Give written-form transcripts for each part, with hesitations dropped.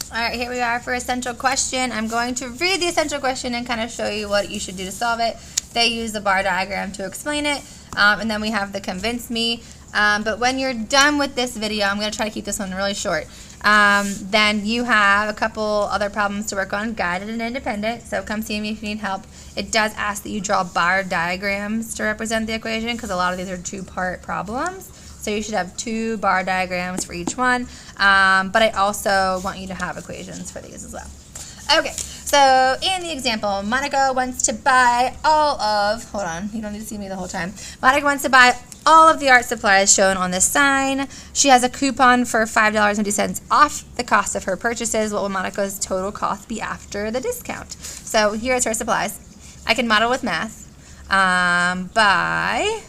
All right, here we are for essential question. I'm going to read the essential question and kind of show you what you should do to solve it. They use the bar diagram to explain it, and then we have the convince me. But when you're done with this video, I'm going to try to keep this one really short. Then you have a couple other problems to work on, guided and independent, so come see me if you need help. It does ask that you draw bar diagrams to represent the equation because a lot of these are two-part problems. So you should have 2 bar diagrams for each one, but I also want you to have equations for these as well. Okay, so in the example, Monica wants to buy all of, hold on, you don't need to see me the whole time. Monica wants to buy all of the art supplies shown on this sign. She has a coupon for $5.50 off the cost of her purchases. What will Monica's total cost be after the discount? So here's her supplies. I can model with math by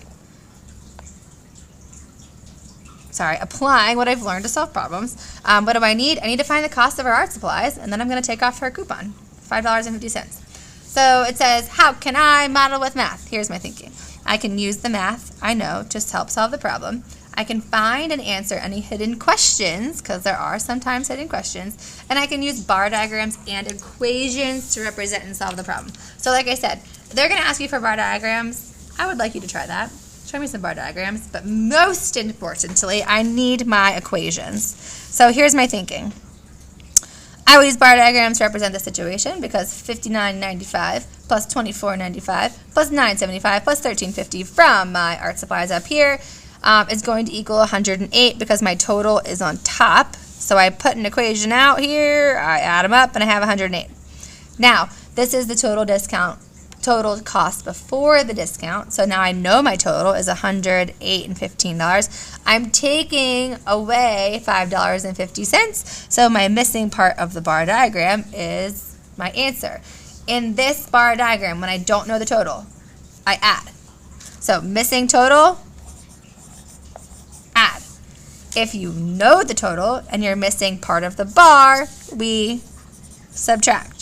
applying what I've learned to solve problems. What do I need? I need to find the cost of our art supplies, and then I'm going to take off her coupon, $5.50. So it says, how can I model with math? Here's my thinking. I can use the math I know to help solve the problem. I can find and answer any hidden questions, because there are sometimes hidden questions, and I can use bar diagrams and equations to represent and solve the problem. So like I said, they're going to ask you for bar diagrams. I would like you to try that. Show me some bar diagrams, but most importantly, I need my equations. So here's my thinking. I will use bar diagrams to represent the situation because $59.95 plus $24.95 plus $9.75 plus $13.50 from my art supplies up here is going to equal 108 because my total is on top. So I put an equation out here, I add them up, and I have 108. Now, this is the total discount. Total cost before the discount. So now I know my total is $108.15. I'm taking away $5.50. So my missing part of the bar diagram is my answer. In this bar diagram, when I don't know the total, I add. So missing total, add. If you know the total and you're missing part of the bar, we subtract.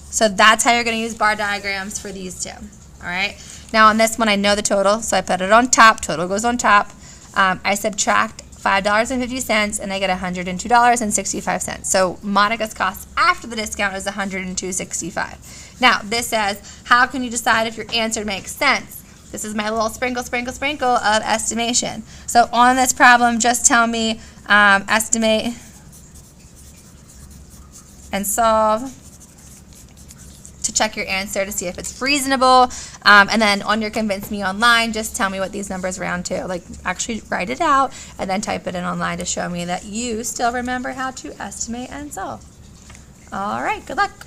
So that's how you're going to use bar diagrams for these two. All right. Now on this one, I know the total, so I put it on top. Total goes on top. I subtract $5.50, and I get $102.65. So Monica's cost after the discount is $102.65. Now this says, how can you decide if your answer makes sense? This is my little sprinkle of estimation. So on this problem, just tell me estimate and solve to check your answer to see if it's reasonable, and then on your convince me online, just tell me what these numbers round to. Like actually write it out and then type it in online to show me that you still remember how to estimate and solve. All right, good luck.